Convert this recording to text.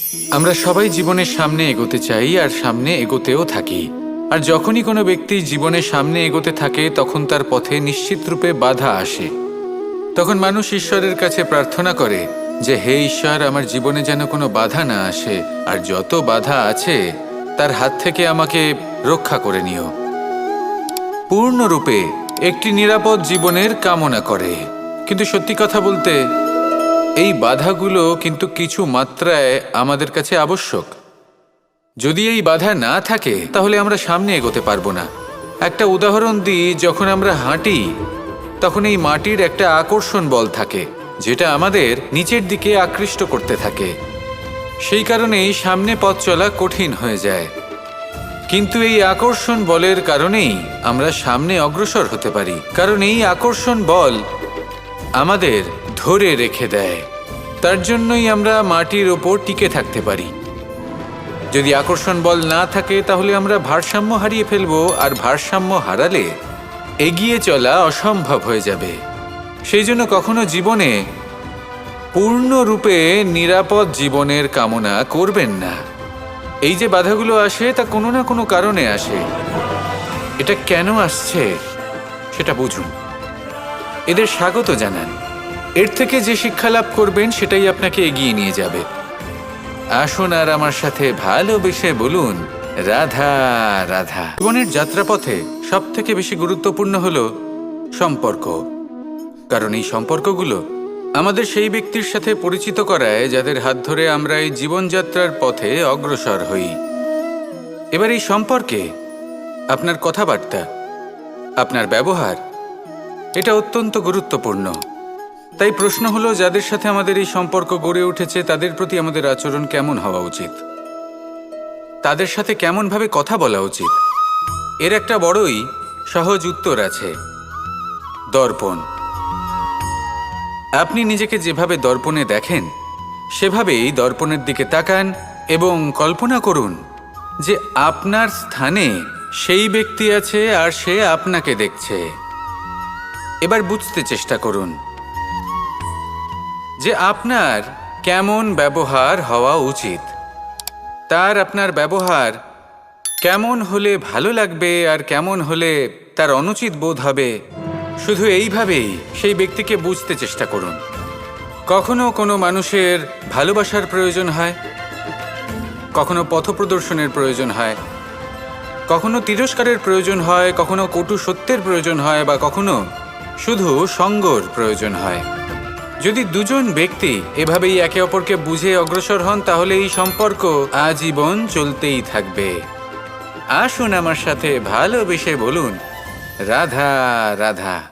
আমরা সবাই জীবনের সামনে এগোতে চাই আর সামনে এগোতেও থাকি। আর যখনই কোনো ব্যক্তি জীবনের সামনে এগোতে থাকে তখন তার পথে নিশ্চিত রূপে বাধা আসে। তখন মানুষ ঈশ্বরের কাছে প্রার্থনা করে যে হে ঈশ্বর, আমার জীবনে যেন কোনো বাধা না আসে, আর যত বাধা আছে তার হাত থেকে আমাকে রক্ষা করে নিও। পূর্ণরূপে একটি নিরাপদ জীবনের কামনা করে। কিন্তু সত্যি কথা বলতে এই বাধাগুলো কিন্তু কিছু মাত্রায় আমাদের কাছে আবশ্যক। যদি এই বাধা না থাকে তাহলে আমরা সামনে এগোতে পারবো না। একটা উদাহরণ দিই, যখন আমরা হাঁটি তখন এই মাটির একটা আকর্ষণ বল থাকে যেটা আমাদের নিচের দিকে আকৃষ্ট করতে থাকে। সেই কারণেই সামনে পথ চলা কঠিন হয়ে যায়। কিন্তু এই আকর্ষণ বলের কারণেই আমরা সামনে অগ্রসর হতে পারি, কারণ এই আকর্ষণ বল আমাদের ধরে রেখে দেয়। তার জন্যই আমরা মাটির ওপর টিকে থাকতে পারি। যদি আকর্ষণ বল না থাকে তাহলে আমরা ভারসাম্য হারিয়ে ফেলবো, আর ভারসাম্য হারালে এগিয়ে চলা অসম্ভব হয়ে যাবে। সেই জন্য কখনো জীবনে পূর্ণরূপে নিরাপদ জীবনের কামনা করবেন না। এই যে বাধাগুলো আসে তা কোনো না কোনো কারণে আসে। এটা কেন আসছে সেটা বুঝুন, এদের স্বাগত জানান। এর থেকে যে শিক্ষা লাভ করবেন সেটাই আপনাকে এগিয়ে নিয়ে যাবে। আসুন আর আমার সাথে ভালোবেসে বলুন, রাধা রাধা। জীবনের যাত্রাপথে সব থেকে বেশি গুরুত্বপূর্ণ হলো সম্পর্ক, কারণ এই সম্পর্কগুলো আমাদের সেই ব্যক্তির সাথে পরিচিত করায় যাদের হাত ধরে আমরা এই জীবনযাত্রার পথে অগ্রসর হই। এবার এই সম্পর্কে আপনার কথাবার্তা, আপনার ব্যবহার, এটা অত্যন্ত গুরুত্বপূর্ণ। তাই প্রশ্ন হলো, যাদের সাথে আমাদের এই সম্পর্ক গড়ে উঠেছে তাদের প্রতি আমাদের আচরণ কেমন হওয়া উচিত, তাদের সাথে কেমনভাবে কথা বলা উচিত। এর একটা বড়ই সহজ উত্তর আছে, দর্পণ। আপনি নিজেকে যেভাবে দর্পণে দেখেন সেভাবেই দর্পণের দিকে তাকান এবং কল্পনা করুন যে আপনার স্থানে সেই ব্যক্তি আছে আর সে আপনাকে দেখছে। এবার বুঝতে চেষ্টা করুন যে আপনার কেমন ব্যবহার হওয়া উচিত, তার আপনার ব্যবহার কেমন হলে ভালো লাগবে আর কেমন হলে তার অনুচিত বোধ হবে। শুধু এইভাবেই সেই ব্যক্তিকে বুঝতে চেষ্টা করুন। কখনো কোনো মানুষের ভালোবাসার প্রয়োজন হয়, কখনো পথপ্রদর্শনের প্রয়োজন হয়, কখনো তিরস্কারের প্রয়োজন হয়, কখনো কটু সত্যের প্রয়োজন হয়, বা কখনো শুধু সঙ্গর প্রয়োজন হয়। যদি দুজন ব্যক্তি এভাবেই একে অপরকে বুঝে অগ্রসর হন তাহলে এই সম্পর্ক আজীবন চলতেই থাকবে। আসুন আমার সাথে ভালোবেসে বলুন, রাধা রাধা।